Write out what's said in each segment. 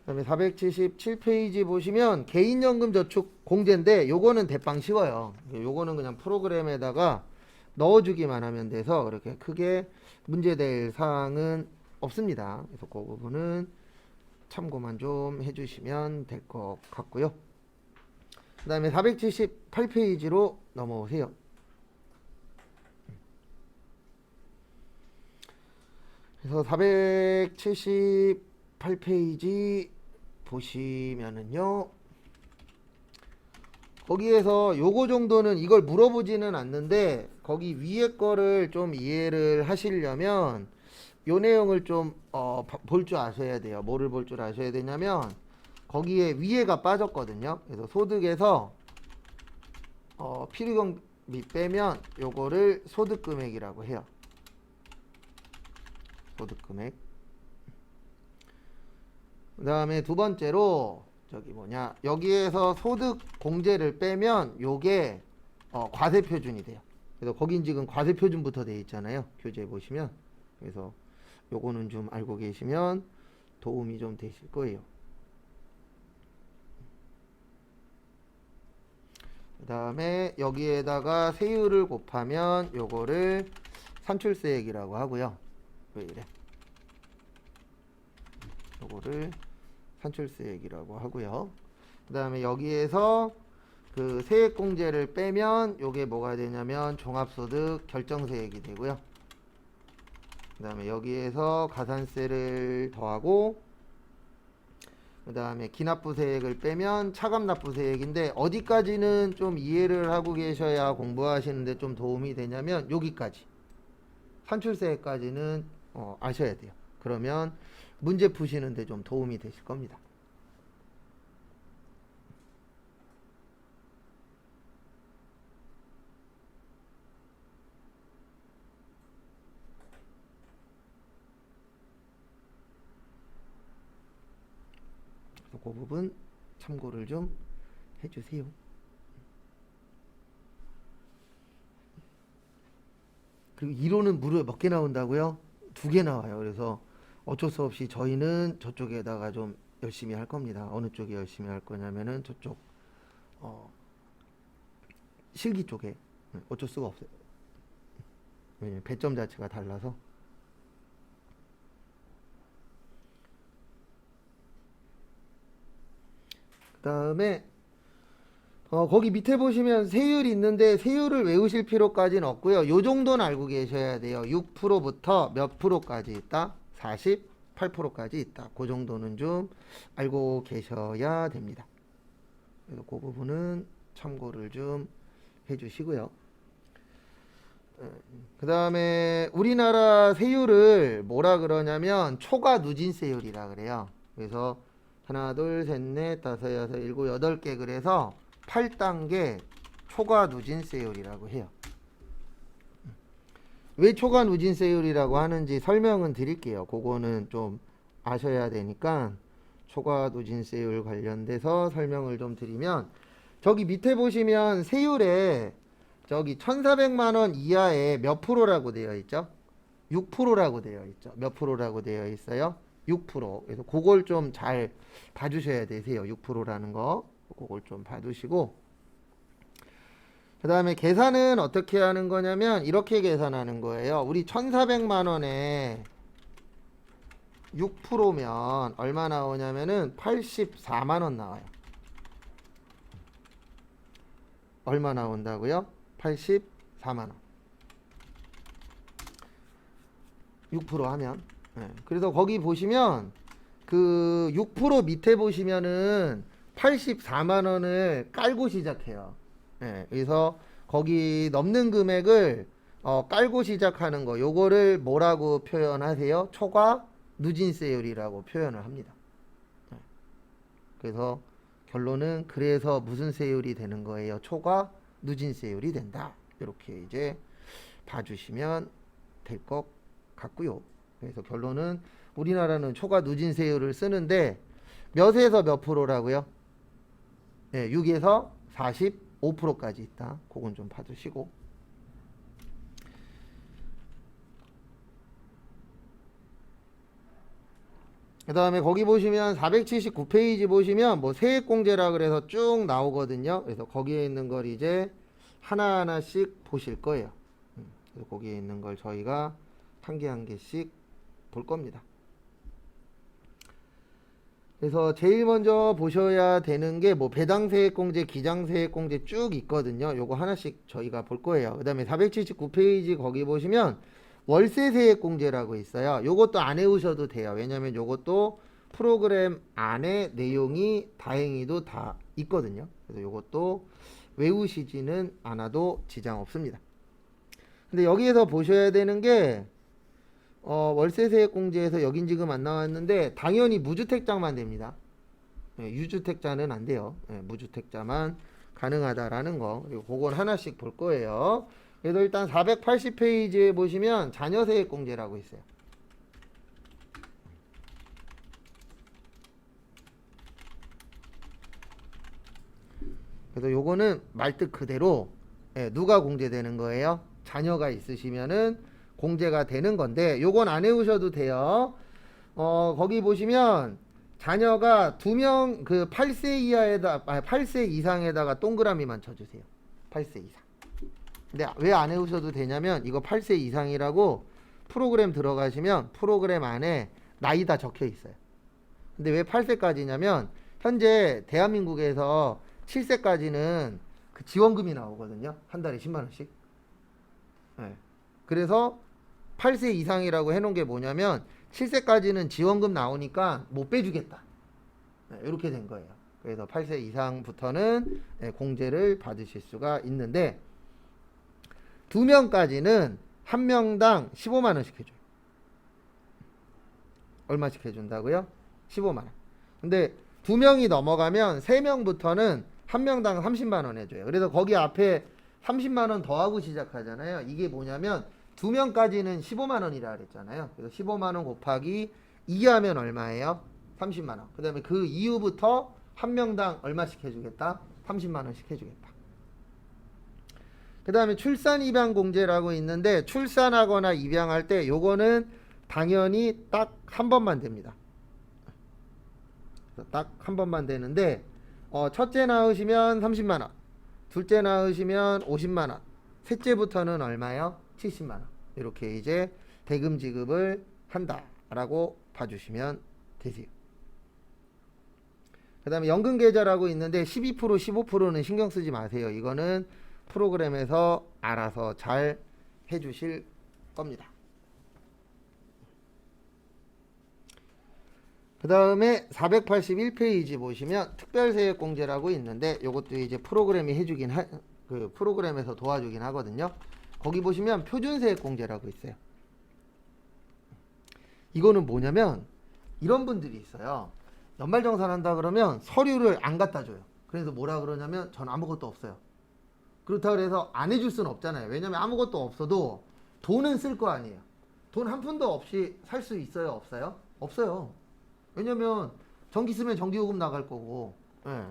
그다음에 477페이지 보시면 개인연금 저축 공제인데 요거는 대빵 쉬워요. 요거는 그냥 프로그램에다가 넣어주기만 하면 돼서 그렇게 크게 문제될 사항은 없습니다. 그래서 그 부분은 참고만 좀 해주시면 될 것 같고요. 그 다음에 478페이지로 넘어오세요. 그래서 478페이지 보시면은요, 거기에서 요거 정도는 이걸 물어보지는 않는데 거기 위에 거를 좀 이해를 하시려면 요 내용을 좀 볼 줄 아셔야 돼요. 뭐를 볼 줄 아셔야 되냐면 거기에 위에가 빠졌거든요. 그래서 소득에서 필요경비 빼면 요거를 소득금액이라고 해요. 소득금액. 그 다음에 두 번째로 여기에서 소득 공제를 빼면 요게 과세표준이 돼요. 그래서 거긴 지금 과세표준부터 되어 있잖아요. 교재 보시면. 그래서 요거는 좀 알고 계시면 도움이 좀 되실 거예요. 그 다음에 여기에다가 세율을 곱하면 요거를 산출세액이라고 하고요. 왜 이래? 요거를 산출세액이라고 하고요. 그 다음에 여기에서 그 세액공제를 빼면 요게 뭐가 되냐면 종합소득 결정세액이 되고요. 그 다음에 여기에서 가산세를 더하고 그 다음에 기납부세액을 빼면 차감납부세액인데 어디까지는 좀 이해를 하고 계셔야 공부하시는데 좀 도움이 되냐면 여기까지 산출세액까지는 아셔야 돼요. 그러면 문제 푸시는데 좀 도움이 되실 겁니다. 그래서 그 부분 참고를 좀 해주세요. 그리고 이론은 무려 몇 개 나온다고요? 2개 나와요. 그래서 어쩔 수 없이 저희는 저쪽에다가 좀 열심히 할 겁니다. 어느 쪽에 열심히 할 거냐면은 저쪽 실기 쪽에. 어쩔 수가 없어요. 왜냐면 배점 자체가 달라서. 그 다음에 거기 밑에 보시면 세율이 있는데 세율을 외우실 필요까지는 없고요. 요 정도는 알고 계셔야 돼요. 6%부터 몇 프로까지 있다? 48%까지 있다. 그 정도는 좀 알고 계셔야 됩니다. 그래서 그 부분은 참고를 좀 해주시고요. 그 다음에 우리나라 세율을 뭐라 그러냐면 초과 누진세율이라 그래요. 그래서 하나, 둘, 셋, 넷, 다섯, 여섯, 일곱, 여덟 개 그래서 8단계 초과 누진세율이라고 해요. 왜 초과 누진세율이라고 하는지 설명은 드릴게요. 그거는 좀 아셔야 되니까 초과 누진세율 관련돼서 설명을 좀 드리면 저기 밑에 보시면 세율에 저기 1,400만 원 이하에 몇 프로라고 되어 있죠? 6%라고 되어 있죠. 몇 프로라고 되어 있어요? 6%. 그래서 그걸 좀 잘 봐주셔야 되세요. 6%라는 거. 그걸 좀 봐두시고. 그 다음에 계산은 어떻게 하는 거냐면 이렇게 계산하는 거예요. 우리 1,400만 원에 6%면 얼마 나오냐면은 84만 원 나와요. 얼마 나온다고요? 84만 원. 6% 하면. 네. 그래서 거기 보시면 그 6% 밑에 보시면은 84만 원을 깔고 시작해요. 네. 그래서 거기 넘는 금액을 깔고 시작하는 거 요거를 뭐라고 표현하세요? 초과 누진세율이라고 표현을 합니다. 네. 그래서 결론은 그래서 무슨 세율이 되는 거예요? 초과 누진세율이 된다. 이렇게 이제 봐주시면 될 것 같고요. 그래서 결론은 우리나라는 초과 누진세율을 쓰는데 몇에서 몇 프로라고요? 네, 6에서 45%까지 있다. 그건 좀 봐주시고. 그 다음에 거기 보시면 479페이지 보시면 뭐 세액공제라 그래서 쭉 나오거든요. 그래서 거기에 있는 걸 이제 하나하나씩 보실 거예요. 그래서 거기에 있는 걸 저희가 한 개 한 개씩 볼 겁니다. 그래서 제일 먼저 보셔야 되는 게 뭐 배당세액공제, 기장세액공제 쭉 있거든요. 요거 하나씩 저희가 볼 거예요. 그 다음에 479페이지 거기 보시면 월세세액공제라고 있어요. 요것도 안 외우셔도 돼요. 왜냐면 요것도 프로그램 안에 내용이 다행히도 다 있거든요. 그래서 요것도 외우시지는 않아도 지장 없습니다. 근데 여기에서 보셔야 되는 게 월세세액공제에서 여긴 지금 안 나왔는데 당연히 무주택자만 됩니다. 유주택자는 안 돼요. 무주택자만 가능하다라는 거. 그리고 그건 하나씩 볼 거예요. 그래서 일단 480페이지에 보시면 자녀세액공제라고 있어요. 그래서 요거는 말뜻 그대로 누가 공제되는 거예요? 자녀가 있으시면은 공제가 되는 건데 요건 안 외우셔도 돼요. 거기 보시면 자녀가 2명 그 8세 이하에다 8세 이상에다가 동그라미만 쳐주세요. 8세 이상. 근데 왜 안 외우셔도 되냐면 이거 8세 이상이라고 프로그램 들어가시면 프로그램 안에 나이 다 적혀 있어요. 근데 왜 8세까지냐면 현재 대한민국에서 7세까지는 그 지원금이 나오거든요. 한 달에 10만 원씩. 네. 그래서 8세 이상이라고 해놓은 게 뭐냐면 7세까지는 지원금 나오니까 못 빼주겠다. 네, 이렇게 된 거예요. 그래서 8세 이상부터는 공제를 받으실 수가 있는데 2명까지는 한 명당 15만 원씩 해줘요. 얼마씩 해준다고요? 15만 원. 근데 2명이 넘어가면 3명부터는 한 명당 30만 원 해줘요. 그래서 거기 앞에 30만 원 더하고 시작하잖아요. 이게 뭐냐면 2명까지는 15만 원이라 그랬잖아요. 그래서 15만 원 곱하기 2 하면 얼마예요? 30만 원. 그 다음에 그 이후부터 한 명당 얼마씩 해주겠다? 30만 원씩 해주겠다. 그 다음에 출산 입양 공제라고 있는데 출산하거나 입양할 때 요거는 당연히 딱 한 번만 됩니다. 딱 한 번만 되는데 첫째 낳으시면 30만 원, 둘째 낳으시면 50만 원, 셋째부터는 얼마요? 70만 원. 이렇게 이제 대금 지급을 한다라고 봐주시면 되세요. 그 다음에 연금 계좌라고 있는데 12% 15%는 신경 쓰지 마세요. 이거는 프로그램에서 알아서 잘 해주실 겁니다. 그 다음에 481페이지 보시면 특별세액공제라고 있는데 이것도 이제 프로그램이 해주긴 그 프로그램에서 도와주긴 하거든요. 거기 보시면 표준세액공제라고 있어요. 이거는 뭐냐면 이런 분들이 있어요. 연말정산한다 그러면 서류를 안 갖다 줘요. 그래서 뭐라 그러냐면 전 아무것도 없어요. 그렇다고 해서 안 해줄 수는 없잖아요. 왜냐면 아무것도 없어도 돈은 쓸 거 아니에요. 돈 한 푼도 없이 살 수 있어요? 없어요? 없어요. 왜냐면 전기 쓰면 전기요금 나갈 거고. 예.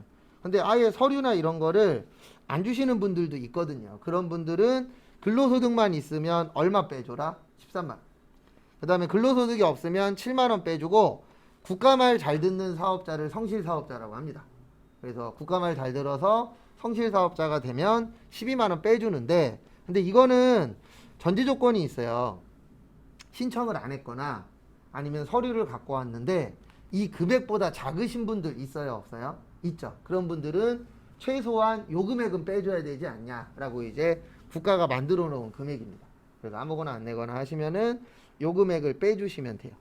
근데 아예 서류나 이런 거를 안 주시는 분들도 있거든요. 그런 분들은 근로소득만 있으면 얼마 빼줘라? 13만 원. 그 다음에 근로소득이 없으면 7만 원 빼주고 국가 말 잘 듣는 사업자를 성실사업자라고 합니다. 그래서 국가 말 잘 들어서 성실사업자가 되면 12만 원 빼주는데 근데 이거는 전제 조건이 있어요. 신청을 안 했거나 아니면 서류를 갖고 왔는데 이 금액보다 작으신 분들 있어요? 없어요? 있죠. 그런 분들은 최소한 요 금액은 빼줘야 되지 않냐라고 이제 국가가 만들어 놓은 금액입니다. 그래서 아무거나 안 내거나 하시면은 요 금액을 빼주시면 돼요.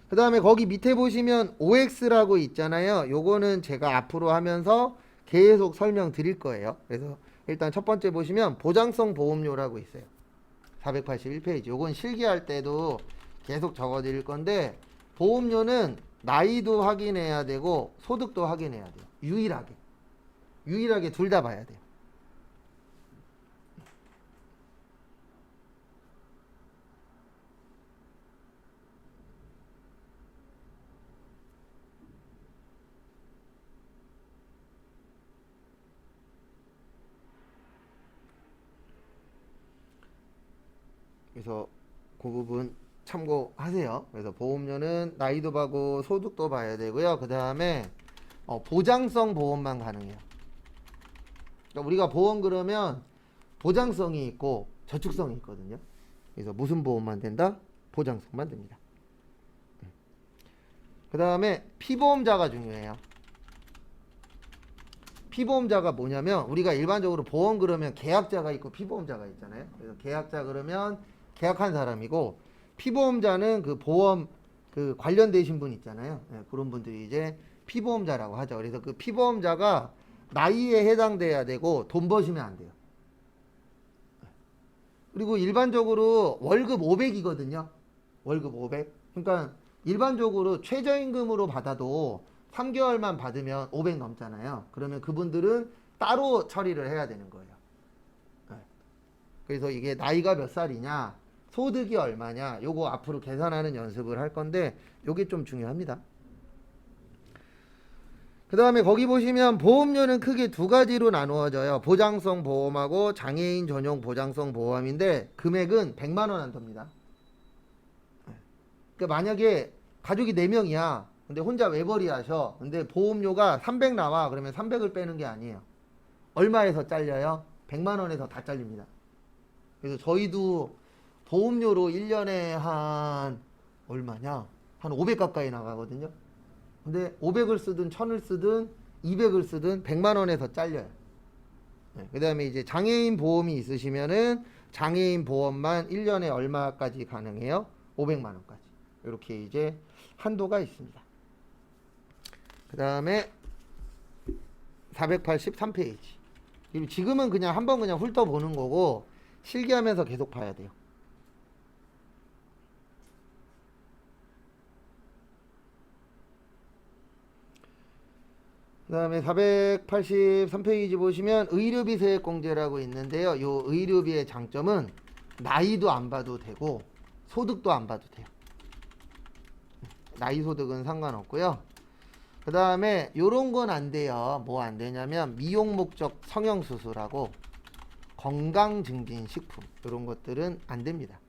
그 다음에 거기 밑에 보시면 OX라고 있잖아요. 요거는 제가 앞으로 하면서 계속 설명드릴 거예요. 그래서 일단 첫 번째 보시면 보장성 보험료라고 있어요. 481페이지. 요건 실기할 때도 계속 적어 드릴 건데 보험료는 나이도 확인해야 되고 소득도 확인해야 돼요. 유일하게 둘 다 봐야 돼요. 그래서 그 부분 참고하세요. 그래서 보험료는 나이도 봐고 소득도 봐야 되고요. 그 다음에 보장성 보험만 가능해요. 그러니까 우리가 보험 그러면 보장성이 있고 저축성이 있거든요. 그래서 무슨 보험만 된다? 보장성만 됩니다. 그 다음에 피보험자가 중요해요. 피보험자가 뭐냐면 우리가 일반적으로 보험 그러면 계약자가 있고 피보험자가 있잖아요. 그래서 계약자 그러면 계약한 사람이고 피보험자는 그 보험 그 관련되신 분 있잖아요. 네, 그런 분들이 이제 피보험자라고 하죠. 그래서 그 피보험자가 나이에 해당돼야 되고 돈 버시면 안 돼요. 그리고 일반적으로 월급 500이거든요. 월급 500. 그러니까 일반적으로 최저임금으로 받아도 3개월만 받으면 500 넘잖아요. 그러면 그분들은 따로 처리를 해야 되는 거예요. 네. 그래서 이게 나이가 몇 살이냐, 소득이 얼마냐, 요거 앞으로 계산하는 연습을 할 건데 요게 좀 중요합니다. 그 다음에 거기 보시면 보험료는 크게 두 가지로 나누어져요. 보장성 보험하고 장애인 전용 보장성 보험인데 금액은 100만 원 안팎입니다. 그러니까 만약에 가족이 4명이야. 근데 혼자 외벌이 하셔. 근데 보험료가 300 나와. 그러면 300을 빼는 게 아니에요. 얼마에서 잘려요? 100만 원에서 다 잘립니다. 그래서 저희도 보험료로 1년에 한 얼마냐? 한 500 가까이 나가거든요. 근데 500을 쓰든 1000을 쓰든 200을 쓰든 100만 원에서 잘려요. 네, 그 다음에 이제 장애인 보험이 있으시면은 장애인 보험만 1년에 얼마까지 가능해요? 500만 원까지. 이렇게 이제 한도가 있습니다. 그 다음에 483페이지. 지금은 그냥 한번 그냥 훑어보는 거고 실기하면서 계속 봐야 돼요. 그 다음에 483페이지 보시면 의료비 세액공제라고 있는데요. 요 의료비의 장점은 나이도 안 봐도 되고 소득도 안 봐도 돼요. 나이 소득은 상관없고요. 그 다음에 요런 건 안 돼요. 뭐 안 되냐면 미용 목적 성형수술하고 건강증진식품 요런 것들은 안 됩니다.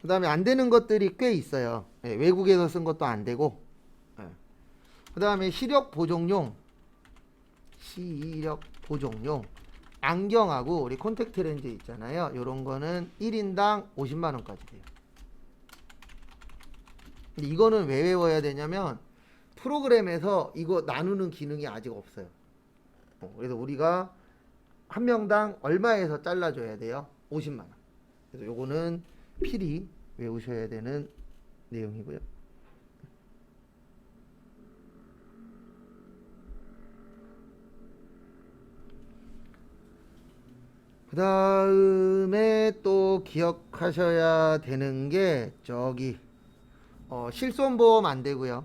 그 다음에 안 되는 것들이 꽤 있어요. 네, 외국에서 쓴 것도 안 되고. 네. 그 다음에 시력 보정용 안경하고 우리 콘택트 렌즈 있잖아요. 요런 거는 1인당 50만 원까지 돼요. 근데 이거는 왜 외워야 되냐면 프로그램에서 이거 나누는 기능이 아직 없어요. 그래서 우리가 한 명당 얼마에서 잘라줘야 돼요? 50만 원. 그래서 요거는 필히 외우셔야 되는 내용이고요. 그 다음에 또 기억하셔야 되는 게 저기 실손보험 안 되고요.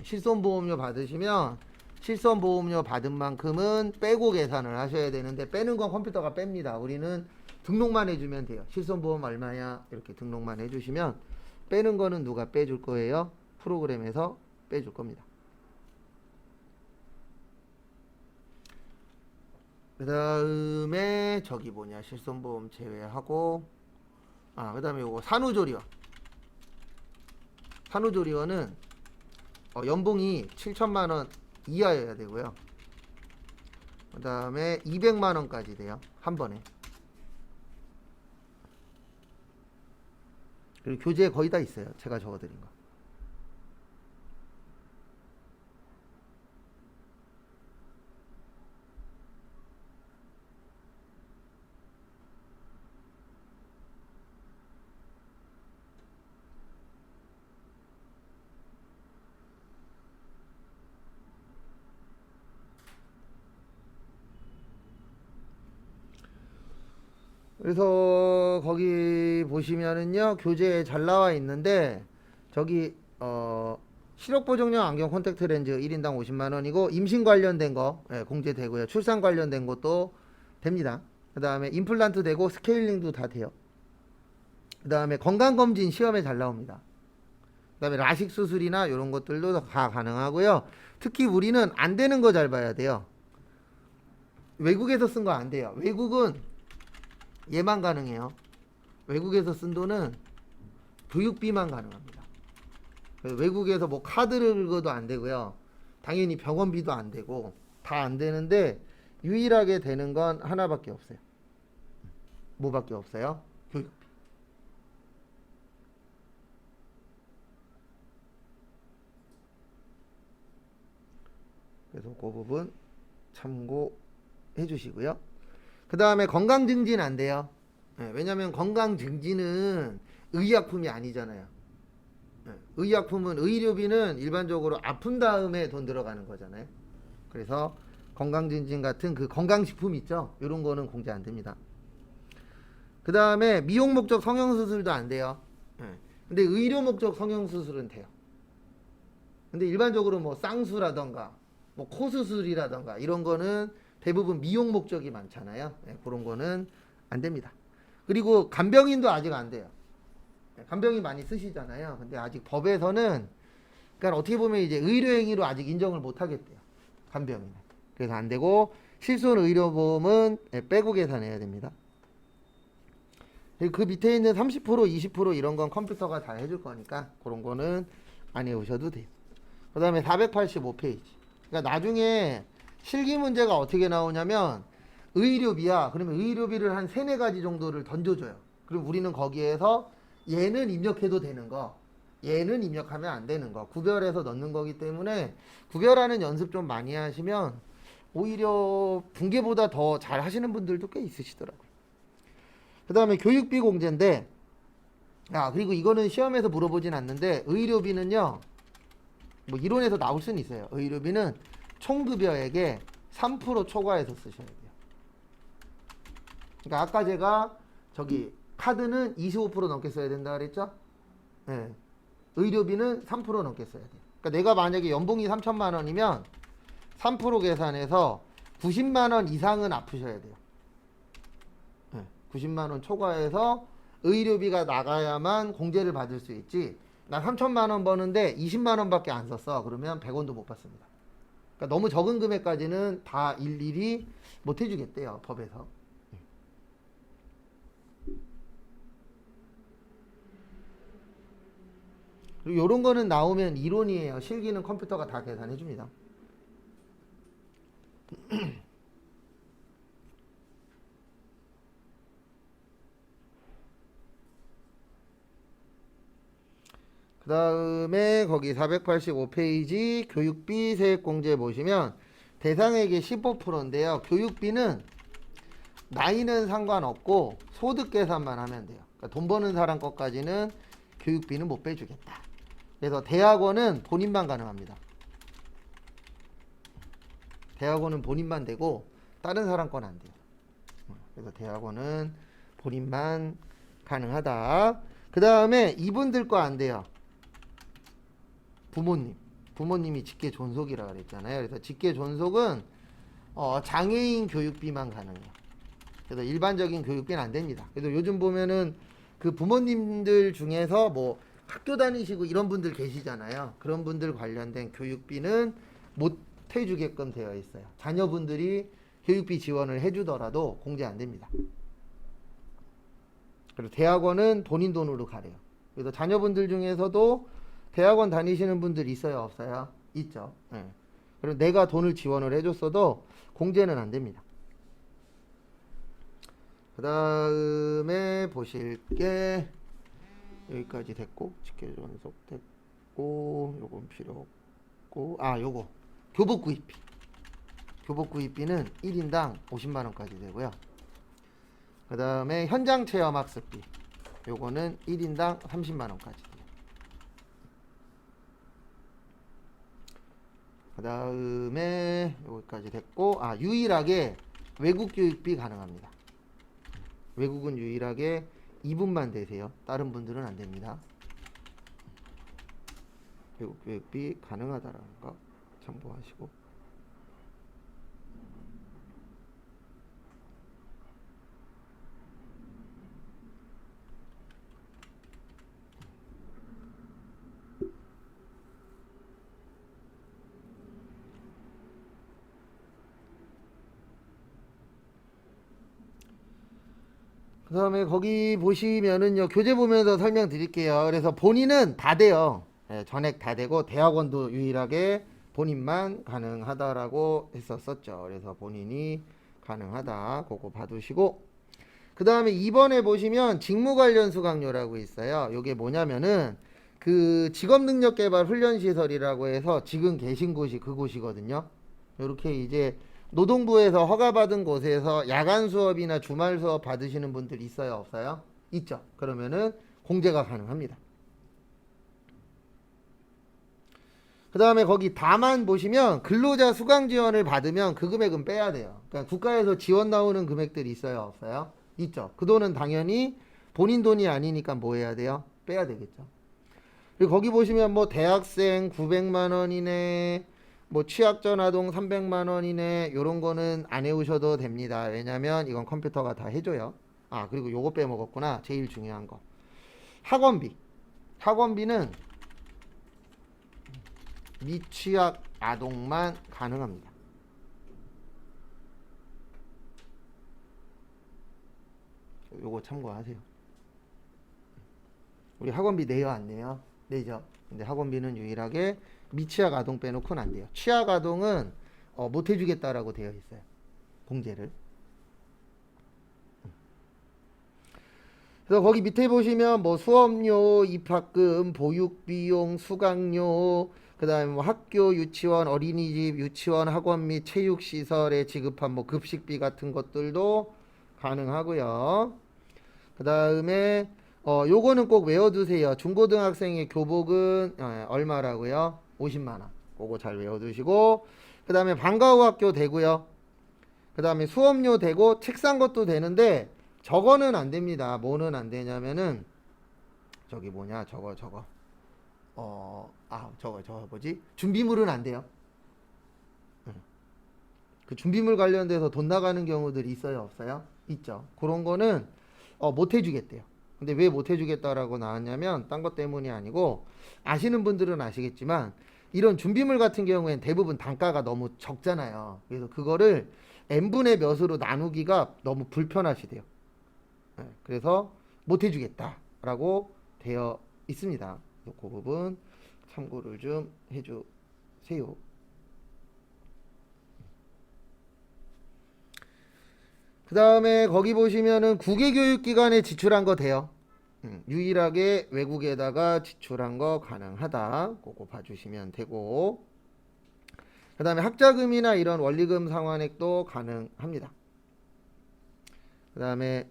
실손보험료 받으시면 실손보험료 받은 만큼은 빼고 계산을 하셔야 되는데 빼는 건 컴퓨터가 뺍니다. 우리는 등록만 해주면 돼요. 실손보험 얼마냐 이렇게 등록만 해주시면 빼는 거는 누가 빼줄 거예요? 프로그램에서 빼줄 겁니다. 그 다음에 저기 뭐냐 실손보험 제외하고 그 다음에 요거 산후조리원. 산후조리원은 연봉이 7천만 원 이하여야 되고요. 그 다음에 200만 원까지 돼요. 한 번에. 그리고 교재에 거의 다 있어요. 제가 적어드린 거. 그래서 거기 보시면은요 교재에 잘 나와 있는데 저기 시력보정용 안경 콘택트 렌즈 1인당 50만 원이고 임신 관련된 거 공제되고요. 출산 관련된 것도 됩니다. 그 다음에 임플란트 되고 스케일링도 다 돼요. 그 다음에 건강검진 시험에 잘 나옵니다. 그 다음에 라식 수술이나 이런 것들도 다 가능하고요. 특히 우리는 안 되는 거 잘 봐야 돼요. 외국에서 쓴 거 안 돼요. 외국은 얘만 가능해요. 외국에서 쓴 돈은 교육비만 가능합니다. 외국에서 뭐 카드를 긁어도 안 되고요. 당연히 병원비도 안 되고 다 안 되는데 유일하게 되는 건 하나밖에 없어요. 뭐밖에 없어요? 교육. 그래서 그 부분 참고해 주시고요. 그 다음에 건강 증진 안 돼요. 네, 왜냐하면 건강 증진은 의약품이 아니잖아요. 네, 의약품은 의료비는 일반적으로 아픈 다음에 돈 들어가는 거잖아요. 그래서 건강 증진 같은 그 건강식품 있죠. 이런 거는 공제 안 됩니다. 그 다음에 미용 목적 성형수술도 안 돼요. 네. 근데 의료 목적 성형수술은 돼요. 근데 일반적으로 뭐 쌍수라던가 뭐 코수술이라던가 이런 거는 대부분 미용 목적이 많잖아요. 네, 그런 거는 안 됩니다. 그리고 간병인도 아직 안 돼요. 네, 간병인 많이 쓰시잖아요. 근데 아직 법에서는 그러니까 어떻게 보면 이제 의료행위로 아직 인정을 못 하겠대요. 간병인은. 그래서 안 되고 실손 의료보험은 빼고 계산해야 됩니다. 그 밑에 있는 30% 20% 이런 건 컴퓨터가 다 해줄 거니까 그런 거는 안 해오셔도 돼요. 그 다음에 485페이지. 그러니까 나중에 실기 문제가 어떻게 나오냐면 의료비야. 그러면 의료비를 한 3, 4가지 정도를 던져줘요. 그럼 우리는 거기에서 얘는 입력해도 되는 거, 얘는 입력하면 안 되는 거 구별해서 넣는 거기 때문에 구별하는 연습 좀 많이 하시면 오히려 분계보다 더 잘 하시는 분들도 꽤 있으시더라고요. 그 다음에 교육비 공제인데 그리고 이거는 시험에서 물어보진 않는데 의료비는요 뭐 이론에서 나올 수는 있어요. 의료비는 총급여액의 3% 초과해서 쓰셔야 돼요. 그러니까 아까 제가 저기 카드는 25% 넘게 써야 된다 그랬죠? 네. 의료비는 3% 넘게 써야 돼요. 그러니까 내가 만약에 연봉이 3천만 원이면 3% 계산해서 90만 원 이상은 아프셔야 돼요. 네. 90만 원 초과해서 의료비가 나가야만 공제를 받을 수 있지. 나 3천만 원 버는데 20만 원밖에 안 썼어. 그러면 100원도 못 받습니다. 그러니까 너무 적은 금액까지는 다 일일이 못 해주겠대요. 법에서. 그리고 이런 거는 나오면 이론이에요. 실기는 컴퓨터가 다 계산해 줍니다. 그 다음에 거기 485페이지 교육비 세액공제 보시면 대상액이 15%인데요. 교육비는 나이는 상관없고 소득 계산만 하면 돼요. 그러니까 돈 버는 사람 것까지는 교육비는 못 빼주겠다. 그래서 대학원은 본인만 가능합니다. 대학원은 본인만 되고 다른 사람 건 안 돼요. 그래서 대학원은 본인만 가능하다. 그 다음에 이분들 거 안 돼요. 부모님이 직계 존속이라 그랬잖아요. 그래서 직계 존속은 장애인 교육비만 가능해요. 그래서 일반적인 교육비는 안 됩니다. 그래서 요즘 보면은 그 부모님들 중에서 뭐 학교 다니시고 이런 분들 계시잖아요. 그런 분들 관련된 교육비는 못 해주게끔 되어 있어요. 자녀분들이 교육비 지원을 해주더라도 공제 안 됩니다. 그리고 대학원은 본인 돈으로 가래요. 그래서 자녀분들 중에서도 대학원 다니시는 분들 있어요, 없어요? 있죠. 네. 그리고 내가 돈을 지원을 해줬어도 공제는 안 됩니다. 그 다음에 보실 게 여기까지 됐고 직계 존속 됐고 요건 필요 없고 요거 교복 구입비. 교복 구입비는 1인당 50만 원까지 되고요. 그 다음에 현장 체험 학습비. 요거는 1인당 30만 원까지 돼요. 그 다음에 여기까지 됐고 유일하게 외국 교육비 가능합니다. 외국은 유일하게 2분만 되세요. 다른 분들은 안 됩니다. 외국 교육비 가능하다라는 거 참고하시고. 그 다음에 거기 보시면은요, 교재 보면서 설명드릴게요. 그래서 본인은 다 돼요. 예, 전액 다 되고 대학원도 유일하게 본인만 가능하다라고 했었었죠. 그래서 본인이 가능하다 그거 봐두시고, 그 다음에 2번에 보시면 직무 관련 수강료라고 있어요. 이게 뭐냐면은 그 직업능력개발훈련시설이라고 해서 지금 계신 곳이 그곳이거든요. 이렇게 이제 노동부에서 허가받은 곳에서 야간 수업이나 주말 수업 받으시는 분들 있어요, 없어요? 있죠. 그러면은 공제가 가능합니다. 그 다음에 거기 다만 보시면 근로자 수강 지원을 받으면 그 금액은 빼야 돼요. 그러니까 국가에서 지원 나오는 금액들이 있어요, 없어요? 있죠. 그 돈은 당연히 본인 돈이 아니니까 뭐 해야 돼요? 빼야 되겠죠. 그리고 거기 보시면 뭐 대학생 900만 원이네, 뭐 취약전 아동 300만 원이네, 요런 거는 안 해오셔도 됩니다. 왜냐면 이건 컴퓨터가 다 해줘요. 아, 그리고 요거 빼먹었구나. 제일 중요한 거. 학원비. 학원비는 미취학 아동만 가능합니다. 요거 참고하세요. 우리 학원비 내요, 안 내요? 내죠. 근데 학원비는 유일하게 미취학 아동 빼놓고는 안 돼요. 취학 아동은 못 해주겠다라고 되어 있어요. 공제를. 그래서 거기 밑에 보시면 뭐 수업료, 입학금, 보육비용, 수강료, 그 다음에 뭐 학교, 유치원, 어린이집, 유치원, 학원 및 체육시설에 지급한 뭐 급식비 같은 것들도 가능하고요. 그 다음에 요거는 꼭 외워두세요. 중고등학생의 교복은 얼마라고요? 50만 원. 그거 잘 외워두시고, 그 다음에 방과 후 학교 되고요. 그 다음에 수업료 되고 책상 것도 되는데 저거는 안 됩니다. 뭐는 안 되냐면은 저기 뭐냐, 저거 저거 뭐지? 준비물은 안 돼요. 그 준비물 관련돼서 돈 나가는 경우들이 있어요, 없어요? 있죠. 그런 거는 못 해주겠대요. 근데 왜 못 해주겠다라고 나왔냐면 딴 것 때문이 아니고, 아시는 분들은 아시겠지만 이런 준비물 같은 경우엔 대부분 단가가 너무 적잖아요. 그래서 그거를 n분의 몇으로 나누기가 너무 불편하시대요. 그래서 못 해주겠다라고 되어 있습니다. 그 부분 참고를 좀 해주세요. 그 다음에 거기 보시면은 국외교육기관에 지출한 거 돼요. 유일하게 외국에다가 지출한 거 가능하다. 그거 봐주시면 되고, 그 다음에 학자금이나 이런 원리금 상환액도 가능합니다. 그 다음에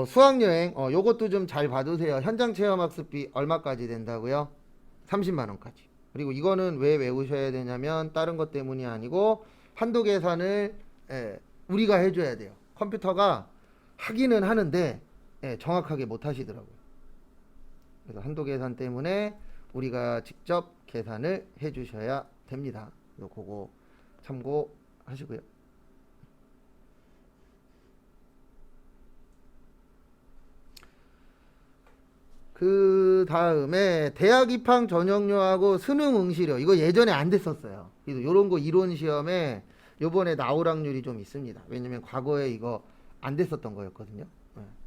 수학여행 요것도 좀 잘 봐두세요. 현장 체험학습비 얼마까지 된다고요? 30만 원까지. 그리고 이거는 왜 외우셔야 되냐면 다른 것 때문이 아니고 한도 계산을 우리가 해줘야 돼요. 컴퓨터가 하기는 하는데 정확하게 못 하시더라고요. 그래서 한도 계산 때문에 우리가 직접 계산을 해주셔야 됩니다. 그거 참고하시고요. 그 다음에 대학 입학 전형료하고 수능 응시료, 이거 예전에 안 됐었어요. 그래서 이런 거 이론 시험에 요번에 나올 확률이 좀 있습니다. 왜냐면 과거에 이거 안 됐었던 거였거든요.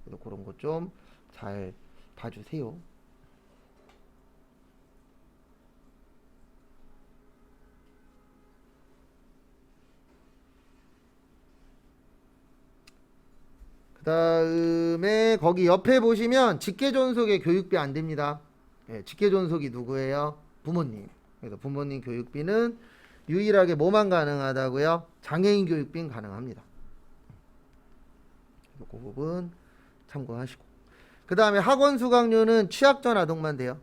그래서 그런 거 좀 잘 봐주세요. 그 다음에 거기 옆에 보시면 직계존속의 교육비 안 됩니다. 직계존속이 누구예요? 부모님. 그래서 부모님 교육비는 유일하게 뭐만 가능하다고요? 장애인 교육비는 가능합니다. 그 부분 참고하시고, 그 다음에 학원 수강료는 취약전 아동만 돼요.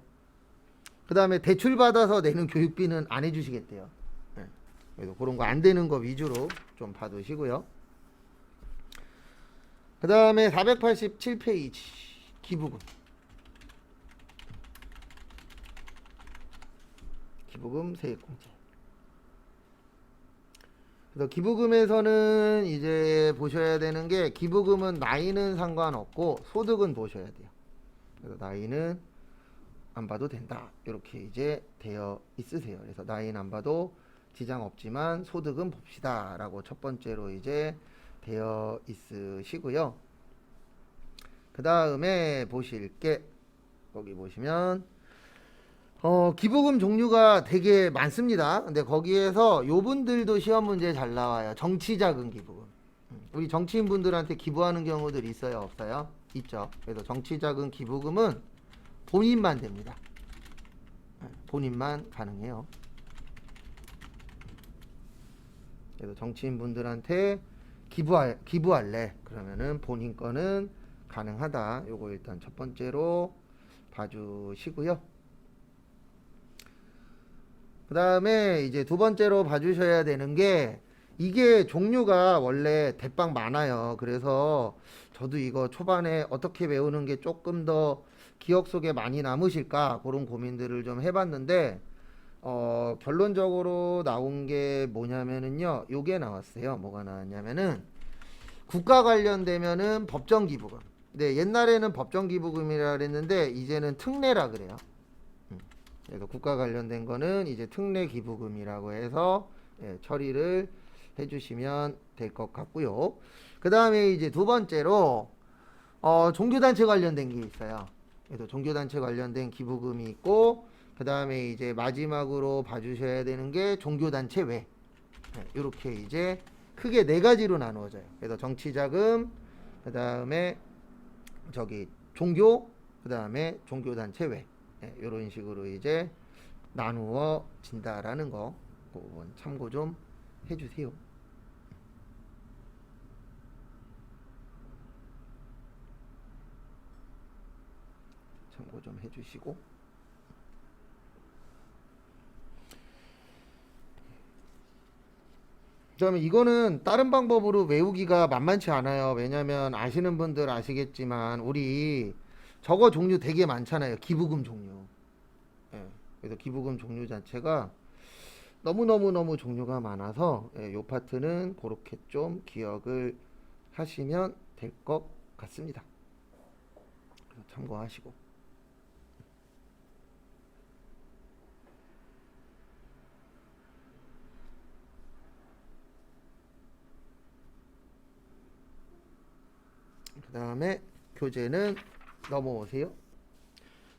그 다음에 대출 받아서 내는 교육비는 안 해주시겠대요. 그래서 그런 거 안 되는 거 위주로 좀 봐두시고요. 그 다음에 487페이지 기부금. 기부금 세액공제. 그래서 기부금에서는 이제 보셔야 되는 게, 기부금은 나이는 상관없고 소득은 보셔야 돼요. 그래서 나이는 안 봐도 된다, 이렇게 이제 되어 있으세요. 그래서 나이는 안 봐도 지장 없지만 소득은 봅시다 라고 첫 번째로 이제 되어 있으시고요. 그 다음에 보실 게 거기 보시면 기부금 종류가 되게 많습니다. 근데 거기에서 요분들도 시험 문제 잘 나와요. 정치자금 기부금. 우리 정치인분들한테 기부하는 경우들이 있어요, 없어요? 있죠. 그래서 정치자금 기부금은 본인만 됩니다. 본인만 가능해요. 그래서 정치인분들한테 기부할래? 그러면은 본인 거는 가능하다. 요거 일단 첫 번째로 봐주시고요. 그 다음에 이제 두 번째로 봐주셔야 되는 게 이게 종류가 원래 대빵 많아요. 그래서 저도 이거 초반에 어떻게 외우는 게 조금 더 기억 속에 많이 남으실까 그런 고민들을 좀 해봤는데 결론적으로 나온 게 뭐냐면은요, 요게 나왔어요. 뭐가 나왔냐면은 국가 관련되면은 법정기부금. 네, 옛날에는 법정기부금이라 그랬는데 이제는 특례라 그래요. 그래서 국가 관련된 거는 이제 특례 기부금이라고 해서 처리를 해주시면 될 것 같고요. 그 다음에 이제 두 번째로 종교단체 관련된 게 있어요. 그래서 종교단체 관련된 기부금이 있고, 그 다음에 이제 마지막으로 봐주셔야 되는 게 종교단체 외. 이렇게 이제 크게 네 가지로 나누어져요. 그래서 정치자금, 그 다음에 저기 종교, 그 다음에 종교단체 외. 이런 식으로 이제 나누어진다라는 거 그건 참고 좀 해주세요. 참고 좀 해주시고, 그다음에 이거는 다른 방법으로 외우기가 만만치 않아요. 왜냐면 아시는 분들 아시겠지만 우리 저거 종류 되게 많잖아요. 기부금 종류. 그래서 기부금 종류 자체가 너무 종류가 많아서 요 파트는 그렇게 좀 기억을 하시면 될 것 같습니다. 그래서 참고하시고. 그 다음에 교재는 넘어오세요.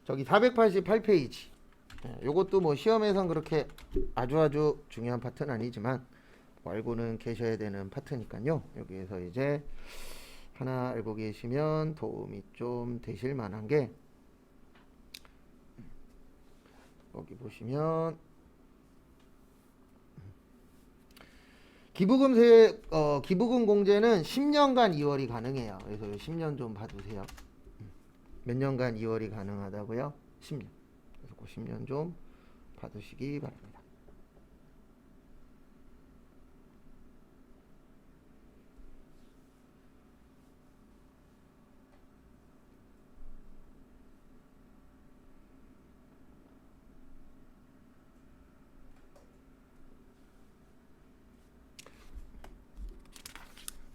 저기 488페이지. 요것도 뭐 시험에선 그렇게 아주 중요한 파트는 아니지만 뭐 알고는 계셔야 되는 파트니까요. 여기에서 이제 하나 알고 계시면 도움이 좀 되실 만한 게 여기 보시면 기부금 공제는 10년간 2월이 가능해요. 그래서 10년 좀 봐두세요. 몇 년간 2월이 가능하다고요? 10년. 그래서 그 10년 좀 봐두시기 바랍니다.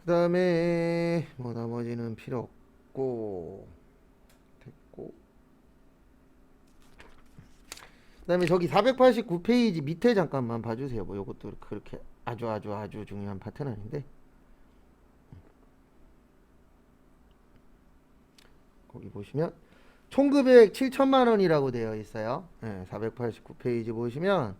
그 다음에 뭐 나머지는 필요 없고 됐고, 그 다음에 저기 489페이지 밑에 잠깐만 봐주세요. 뭐 요것도 그렇게 아주 중요한 파트는 아닌데 거기 보시면 총금액 7천만원이라고 되어 있어요. 489페이지 보시면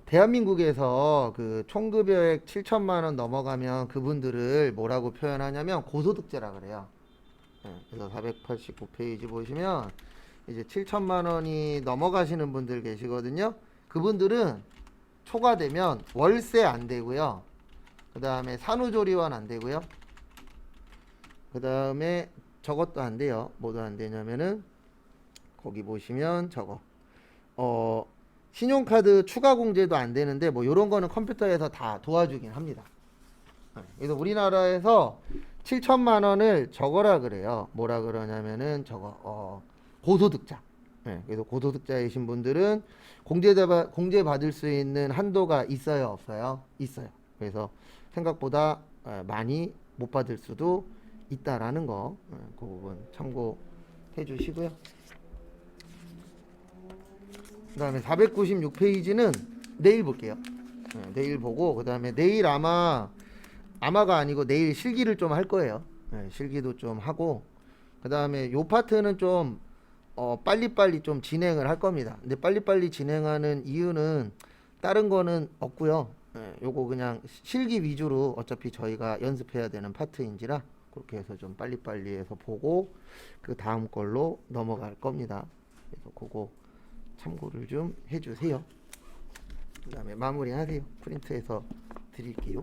대한민국에서 그 총급여액 7천만 원 넘어가면 그분들을 뭐라고 표현하냐면 고소득자라 그래요. 그래서 489페이지 보시면 이제 7천만 원이 넘어가시는 분들 계시거든요. 그분들은 초과되면 월세 안 되고요. 그 다음에 산후조리원 안 되고요. 그 다음에 저것도 안 돼요. 뭐도 안 되냐면은 거기 보시면 저거 신용카드 추가 공제도 안 되는데 뭐 요런 거는 컴퓨터에서 다 도와주긴 합니다. 그래서 우리나라에서 7천만 원을 저거라 그래요. 뭐라 그러냐면은 저거 고소득자. 그래서 고소득자이신 분들은 공제 받을 수 있는 한도가 있어요, 없어요? 있어요. 그래서 생각보다 많이 못 받을 수도 있다라는 거, 그 부분 참고해 주시고요. 그 다음에 496페이지는 내일 볼게요. 내일 보고, 그 다음에 내일 아마가 아니고 내일 실기를 좀 할 거예요. 실기도 좀 하고, 그 다음에 요 파트는 좀 빨리빨리 좀 진행을 할 겁니다. 근데 빨리빨리 진행하는 이유는 다른 거는 없고요. 예, 요거 그냥 실기 위주로 어차피 저희가 연습해야 되는 파트인지라 그렇게 해서 좀 빨리빨리 해서 보고 그 다음 걸로 넘어갈 겁니다. 그래서 그거 참고를 좀 해주세요. 그 다음에 마무리하세요. 프린트해서 드릴게요.